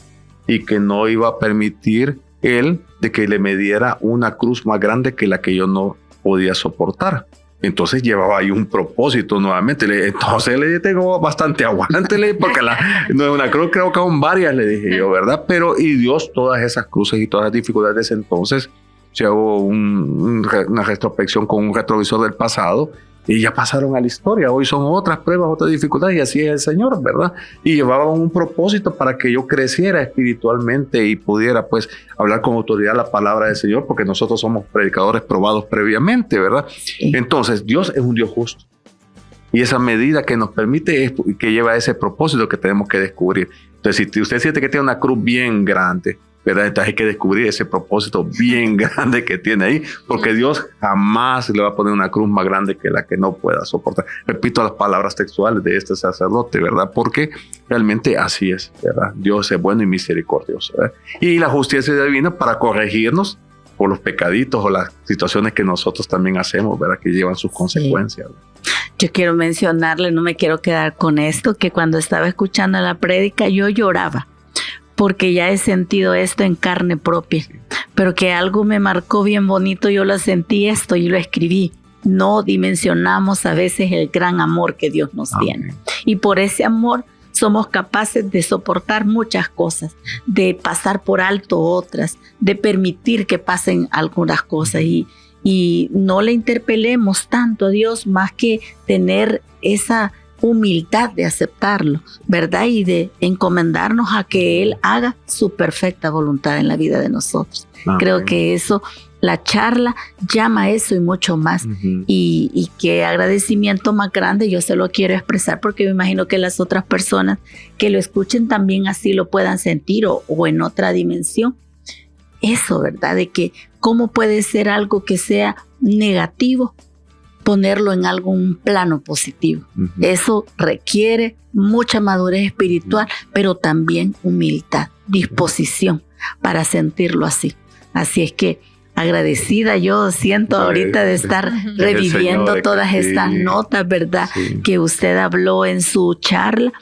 y que no iba a permitir él de que le me diera una cruz más grande que la que yo no podía soportar. Entonces llevaba ahí un propósito nuevamente. Entonces le tengo bastante aguante, porque no es una cruz, creo que son varias, le dije yo, ¿verdad? Pero y Dios todas esas cruces y todas las dificultades, entonces se hago una retrospección con un retrovisor del pasado y ya pasaron a la historia. Hoy son otras pruebas, otras dificultades, y así es el Señor, ¿verdad? Y llevaban un propósito para que yo creciera espiritualmente y pudiera pues hablar con autoridad la palabra del Señor, porque nosotros somos predicadores probados previamente, ¿verdad? Sí. Entonces Dios es un Dios justo y esa medida que nos permite es que lleva a ese propósito que tenemos que descubrir. Entonces, si usted siente que tiene una cruz bien grande, ¿verdad? Entonces hay que descubrir ese propósito bien grande que tiene ahí, porque Dios jamás le va a poner una cruz más grande que la que no pueda soportar. Repito las palabras textuales de este sacerdote, ¿verdad? Porque realmente así es, ¿verdad? Dios es bueno y misericordioso, ¿verdad? Y la justicia divina para corregirnos por los pecaditos o las situaciones que nosotros también hacemos, ¿verdad? Que llevan sus consecuencias. Sí. Yo quiero mencionarle, no me quiero quedar con esto, que cuando estaba escuchando la prédica yo lloraba, porque ya he sentido esto en carne propia, pero que algo me marcó bien bonito, yo lo sentí esto y lo escribí. No dimensionamos a veces el gran amor que Dios nos tiene. Y por ese amor somos capaces de soportar muchas cosas, de pasar por alto otras, de permitir que pasen algunas cosas y no le interpelemos tanto a Dios más que tener esa humildad de aceptarlo, ¿verdad? Y de encomendarnos a que Él haga su perfecta voluntad en la vida de nosotros. Creo que eso, la charla llama a eso y mucho más. Y qué agradecimiento más grande yo se lo quiero expresar, porque me imagino que las otras personas que lo escuchen también así lo puedan sentir o en otra dimensión. Eso, ¿verdad? De que cómo puede ser algo que sea negativo, ponerlo en algún plano positivo. Eso requiere mucha madurez espiritual, pero también humildad, disposición para sentirlo así. Así es que agradecida yo siento ahorita de estar reviviendo todas estas notas, ¿verdad? Sí. Que usted habló en su charla,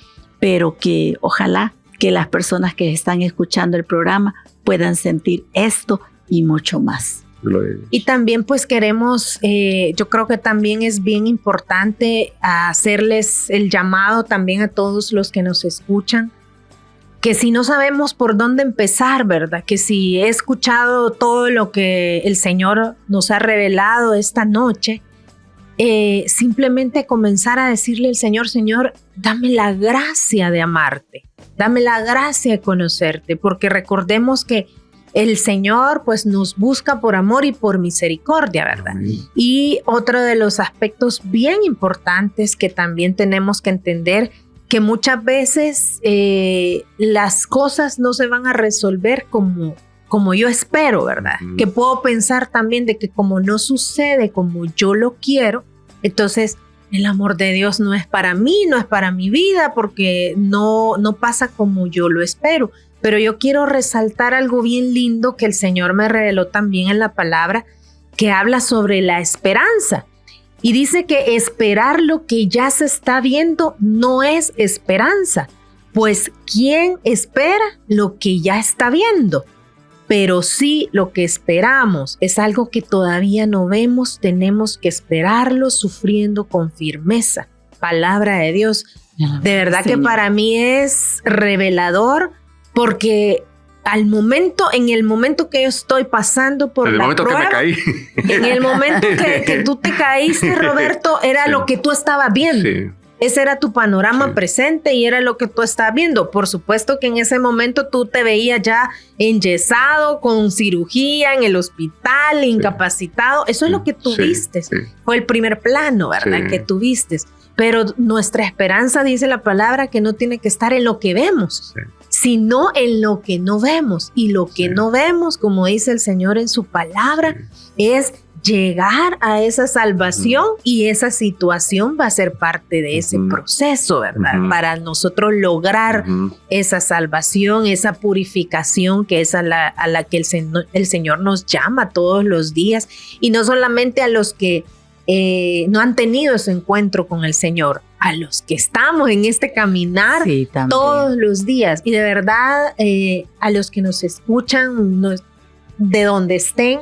pero que ojalá que las personas que están escuchando el programa puedan sentir esto y mucho más. Y también pues queremos, yo creo que también es bien importante hacerles el llamado también a todos los que nos escuchan, que si no sabemos por dónde empezar, ¿verdad? Que si he escuchado todo lo que el Señor nos ha revelado esta noche, simplemente comenzar a decirle al Señor, Señor, dame la gracia de amarte, dame la gracia de conocerte, porque recordemos que el Señor pues nos busca por amor y por misericordia, ¿verdad? Amén. Y otro de los aspectos bien importantes que también tenemos que entender, que muchas veces las cosas no se van a resolver como yo espero, ¿verdad? Que puedo pensar también de que como no sucede como yo lo quiero, entonces el amor de Dios no es para mí, no es para mi vida, porque no pasa como yo lo espero. Pero yo quiero resaltar algo bien lindo que el Señor me reveló también en la palabra, que habla sobre la esperanza. Y dice que esperar lo que ya se está viendo no es esperanza, pues ¿quién espera lo que ya está viendo? Pero sí, lo que esperamos es algo que todavía no vemos, tenemos que esperarlo sufriendo con firmeza. Palabra de Dios. De verdad que para mí es revelador, porque en el momento que yo estoy pasando por la prueba, en el momento que tú te caíste, Roberto, era lo que tú estabas viendo. Sí. Ese era tu panorama presente y era lo que tú estabas viendo. Por supuesto que en ese momento tú te veías ya enyesado, con cirugía, en el hospital, incapacitado. Eso es lo que tú viste. Fue el primer plano, ¿verdad? Que tú viste. Pero nuestra esperanza, dice la palabra, que no tiene que estar en lo que vemos, sino en lo que no vemos. Y lo que no vemos, como dice el Señor en su palabra, es llegar a esa salvación, y esa situación va a ser parte de ese proceso, ¿verdad? Para nosotros lograr esa salvación, esa purificación que es a la que el Señor nos llama todos los días, y no solamente a los que no han tenido ese encuentro con el Señor, a los que estamos en este caminar todos los días. Y de verdad, a los que nos escuchan, de donde estén,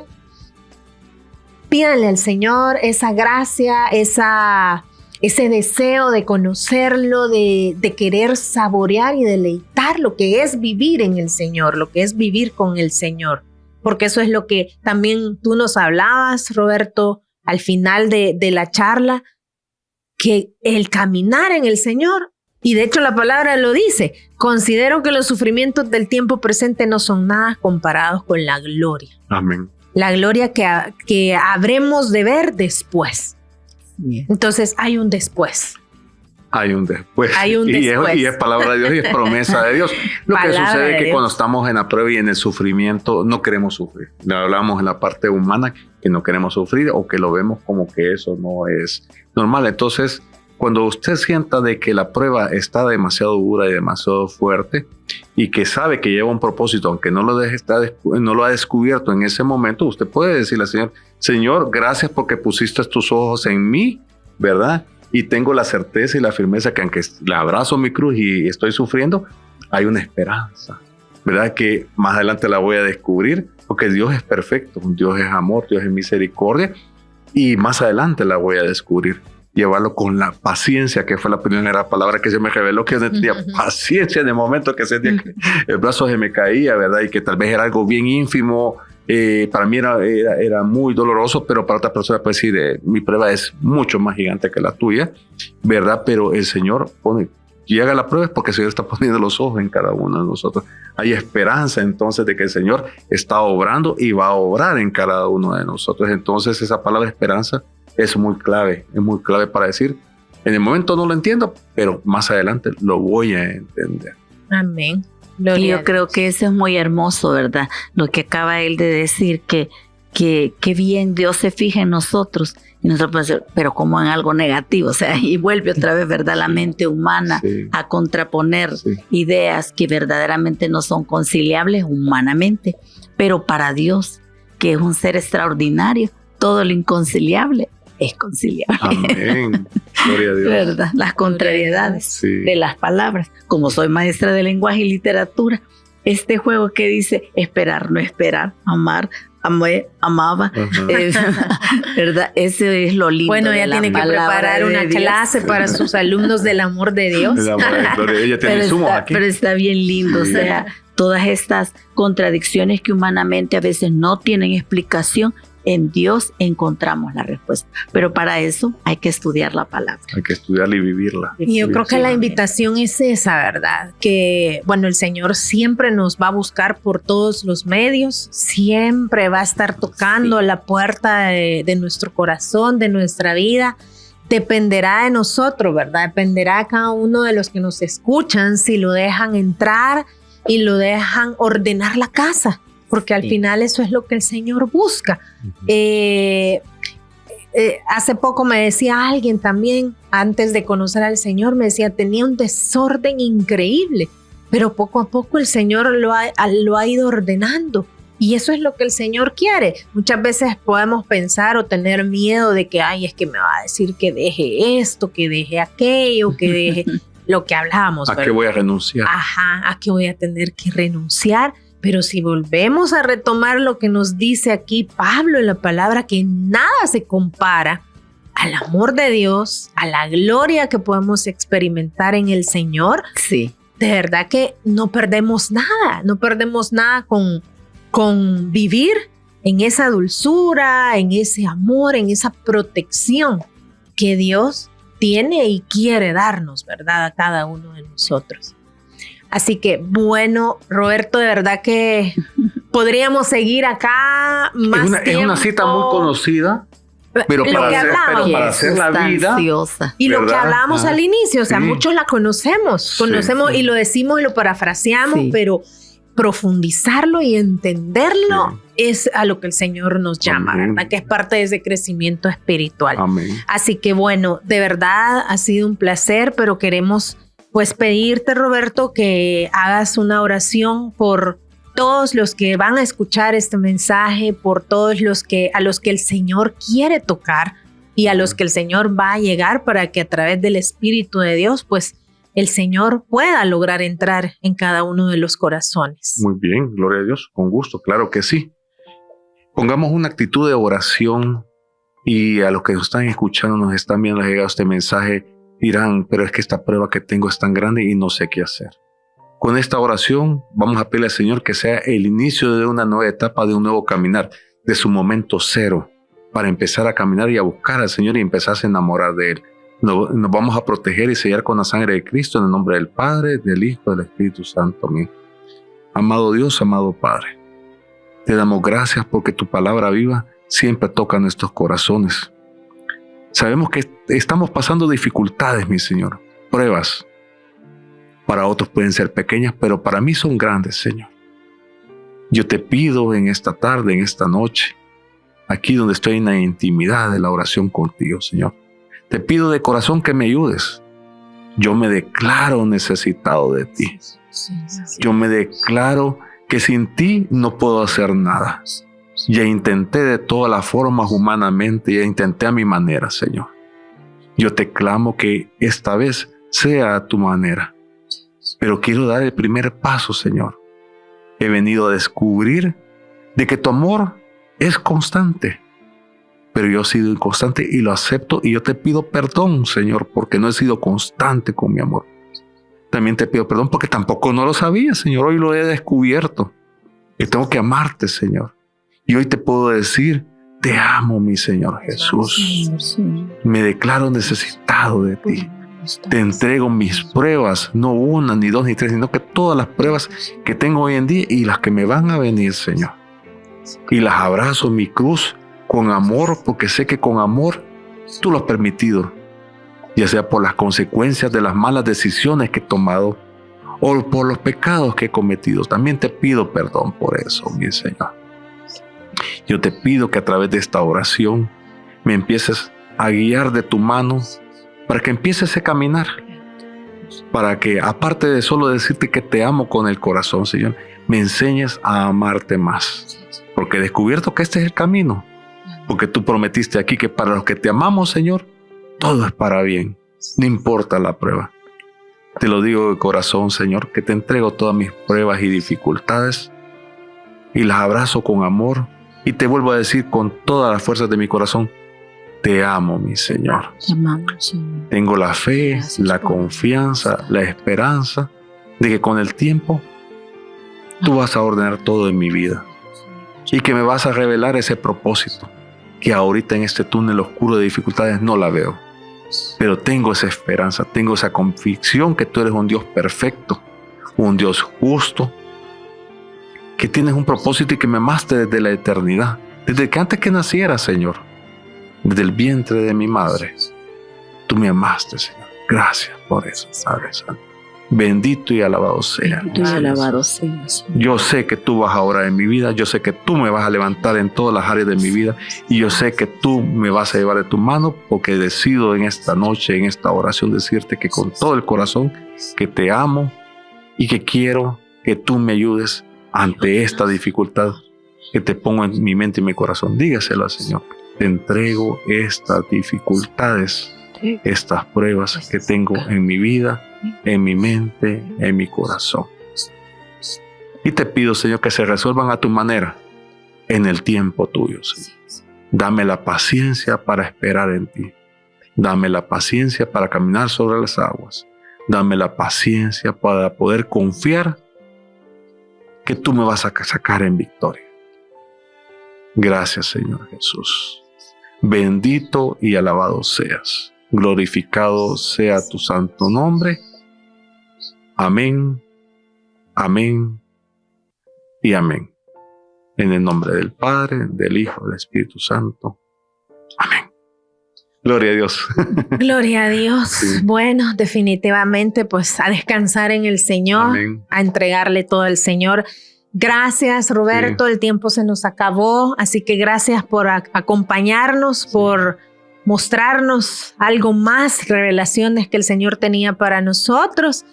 pídanle al Señor esa gracia, ese deseo de conocerlo, de querer saborear y deleitar lo que es vivir en el Señor, lo que es vivir con el Señor. Porque eso es lo que también tú nos hablabas, Roberto, al final de la charla, que el caminar en el Señor, y de hecho la palabra lo dice, considero que los sufrimientos del tiempo presente no son nada comparados con la gloria. Amén. La gloria que habremos de ver después. Entonces hay un después. Hay un después. Hay un después. Y es palabra de Dios y es promesa de Dios. Lo que sucede es que cuando estamos en la prueba y en el sufrimiento, no queremos sufrir. Le hablamos en la parte humana que no queremos sufrir, o que lo vemos como que eso no es normal. Entonces, cuando usted sienta de que la prueba está demasiado dura y demasiado fuerte, y que sabe que lleva un propósito, aunque no lo ha descubierto en ese momento, usted puede decirle al Señor, Señor, gracias porque pusiste tus ojos en mí, ¿verdad? Y tengo la certeza y la firmeza que aunque le abrazo mi cruz y estoy sufriendo, hay una esperanza, ¿verdad? Que más adelante la voy a descubrir, porque Dios es perfecto, Dios es amor, Dios es misericordia, y más adelante la voy a descubrir. Llevarlo con la paciencia, que fue la primera palabra que se me reveló, que yo tenía paciencia en el momento que sentía que el brazo se me caía, ¿verdad? Y que tal vez era algo bien ínfimo. Para mí era muy doloroso, pero para otra persona puede decir, mi prueba es mucho más gigante que la tuya, ¿verdad? Pero el Señor llega a la prueba es porque el Señor está poniendo los ojos en cada uno de nosotros. Hay esperanza entonces de que el Señor está obrando y va a obrar en cada uno de nosotros. Entonces esa palabra esperanza es muy clave para decir, en el momento no lo entiendo, pero más adelante lo voy a entender. Amén. Y yo creo que eso es muy hermoso, ¿verdad? Lo que acaba él de decir, que bien Dios se fija en nosotros, y nosotros podemos decir, pero como en algo negativo, o sea, y vuelve otra vez, ¿verdad? La mente humana a contraponer ideas que verdaderamente no son conciliables humanamente, pero para Dios, que es un ser extraordinario. Todo lo inconciliable es conciliable. Amén. Gloria a Dios. ¿Verdad? Las contrariedades de las palabras. Como soy maestra de lenguaje y literatura, este juego que dice esperar, no esperar, amar, amé, amaba, ¿verdad? Eso es lo lindo. Bueno, ella tiene que preparar una clase para sus alumnos del amor de Dios. El amor de Gloria. Ella tiene insumos aquí. Pero está bien lindo, o sea, todas estas contradicciones que humanamente a veces no tienen explicación, en Dios encontramos la respuesta. Pero para eso hay que estudiar la palabra. Hay que estudiarla y vivirla. Y yo creo que la invitación es esa, ¿verdad? Que, bueno, el Señor siempre nos va a buscar por todos los medios, siempre va a estar tocando la puerta de nuestro corazón, de nuestra vida. Dependerá de nosotros, ¿verdad? Dependerá de cada uno de los que nos escuchan si lo dejan entrar y lo dejan ordenar la casa. Porque al final eso es lo que el Señor busca. Hace poco me decía alguien también, antes de conocer al Señor, me decía, tenía un desorden increíble, pero poco a poco el Señor lo ha ido ordenando. Y eso es lo que el Señor quiere. Muchas veces podemos pensar o tener miedo de que, ay, es que me va a decir que deje esto, que deje aquello, que deje lo que hablábamos. ¿A qué voy a renunciar? Ajá, ¿a qué voy a tener que renunciar? Pero si volvemos a retomar lo que nos dice aquí Pablo en la palabra, que nada se compara al amor de Dios, a la gloria que podemos experimentar en el Señor, sí, de verdad que no perdemos nada con vivir en esa dulzura, en ese amor, en esa protección que Dios tiene y quiere darnos, ¿verdad? A cada uno de nosotros. Así que, bueno, Roberto, de verdad que podríamos seguir acá más tiempo. Es una cita muy conocida, pero para hacer la vida. Y lo que hablábamos al inicio, o sea, muchos la conocemos y lo decimos y lo parafraseamos, pero profundizarlo y entenderlo es a lo que el Señor nos llama, ¿verdad? Que es parte de ese crecimiento espiritual. Amén. Así que, bueno, de verdad ha sido un placer, pero queremos pues pedirte, Roberto, que hagas una oración por todos los que van a escuchar este mensaje, por todos a los que el Señor quiere tocar y a los que el Señor va a llegar para que a través del Espíritu de Dios, pues el Señor pueda lograr entrar en cada uno de los corazones. Muy bien, gloria a Dios, con gusto, claro que sí. Pongamos una actitud de oración y a los que nos están escuchando, nos están viendo, les ha llegado este mensaje, dirán, pero es que esta prueba que tengo es tan grande y no sé qué hacer. Con esta oración vamos a pedirle al Señor que sea el inicio de una nueva etapa, de un nuevo caminar, de su momento cero, para empezar a caminar y a buscar al Señor y empezarse a enamorar de Él. Nos vamos a proteger y sellar con la sangre de Cristo en el nombre del Padre, del Hijo y del Espíritu Santo. Amén. Amado Dios, amado Padre, te damos gracias porque tu palabra viva siempre toca nuestros corazones. Sabemos que estamos pasando dificultades, mi Señor, pruebas. Para otros pueden ser pequeñas, pero para mí son grandes, Señor. Yo te pido en esta tarde, en esta noche, aquí donde estoy en la intimidad de la oración contigo, Señor. Te pido de corazón que me ayudes. Yo me declaro necesitado de ti. Yo me declaro que sin ti no puedo hacer nada. Ya intenté de todas las formas humanamente, ya intenté a mi manera, Señor. Yo te clamo que esta vez sea a tu manera. Pero quiero dar el primer paso, Señor. He venido a descubrir de que tu amor es constante. Pero yo he sido inconstante y lo acepto y yo te pido perdón, Señor, porque no he sido constante con mi amor. También te pido perdón porque tampoco no lo sabía, Señor. Hoy lo he descubierto. Y tengo que amarte, Señor. Y hoy te puedo decir, te amo, mi Señor Jesús. Me declaro necesitado de ti. Te entrego mis pruebas, no una, ni dos, ni tres, sino que todas las pruebas que tengo hoy en día y las que me van a venir, Señor. Y las abrazo en mi cruz con amor, porque sé que con amor tú lo has permitido, ya sea por las consecuencias de las malas decisiones que he tomado o por los pecados que he cometido. También te pido perdón por eso, mi Señor. Yo te pido que a través de esta oración me empieces a guiar de tu mano para que empieces a caminar, para que aparte de solo decirte que te amo con el corazón, Señor, me enseñes a amarte más. porque he descubierto que este es el camino. Porque tú prometiste aquí que para los que te amamos, Señor, todo es para bien. No importa la prueba. Te lo digo de corazón, Señor, que te entrego todas mis pruebas y dificultades y las abrazo con amor. Y te vuelvo a decir con todas las fuerzas de mi corazón, te amo, mi Señor. Te amamos, Señor. Tengo la fe, Gracias la confianza, la esperanza de que con el tiempo tú vas a ordenar todo en mi vida y que me vas a revelar ese propósito que ahorita en este túnel oscuro de dificultades no la veo. Pero tengo esa esperanza, tengo esa convicción que tú eres un Dios perfecto, un Dios justo, que tienes un propósito y que me amaste desde la eternidad, desde que antes que naciera, Señor, desde el vientre de mi madre. Tú me amaste, Señor. Gracias por eso, Padre Santo. Bendito y alabado sea. Bendito y alabado sea, Señor. Yo sé que tú vas a orar en mi vida, yo sé que tú me vas a levantar en todas las áreas de mi vida y yo sé que tú me vas a llevar de tu mano porque decido en esta noche, en esta oración, decirte que con todo el corazón que te amo y que quiero que tú me ayudes ante esta dificultad que te pongo en mi mente y mi corazón. Dígaselo al Señor. Te entrego estas dificultades, estas pruebas que tengo en mi vida, en mi mente, en mi corazón. Y te pido, Señor, que se resuelvan a tu manera, en el tiempo tuyo, Señor. Dame la paciencia para esperar en ti. Dame la paciencia para caminar sobre las aguas. Dame la paciencia para poder confiar que tú me vas a sacar en victoria. Gracias, Señor Jesús. Bendito y alabado seas. Glorificado sea tu santo nombre. Amén, amén y amén. En el nombre del Padre, del Hijo, del Espíritu Santo. Amén. Gloria a Dios. Gloria a Dios. Sí. Bueno, definitivamente, pues a descansar en el Señor, Amén. a entregarle todo al Señor. Gracias, Roberto. Sí. El tiempo se nos acabó, así que gracias por acompañarnos, por mostrarnos algo más, revelaciones que el Señor tenía para nosotros.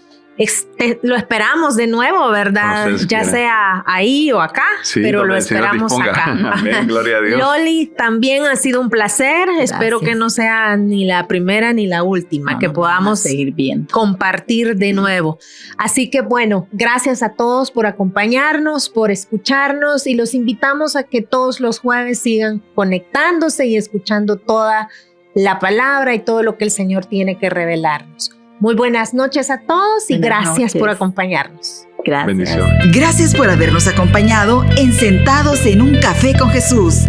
Lo esperamos de nuevo, ¿verdad? Ustedes Ya quieran. sea ahí o acá, Sí, pero donde lo el Señor esperamos disponga. acá. Amén, gloria a Dios. Loli, también ha sido un placer. Espero que no sea ni la primera ni la última, que podamos seguir viendo, compartir de nuevo. Así que bueno, gracias a todos por acompañarnos, por escucharnos y los invitamos a que todos los jueves sigan conectándose y escuchando toda la palabra y todo lo que el Señor tiene que revelarnos. Muy buenas noches a todos y gracias por acompañarnos. Gracias. Bendiciones. Gracias por habernos acompañado en Sentados en un Café con Jesús.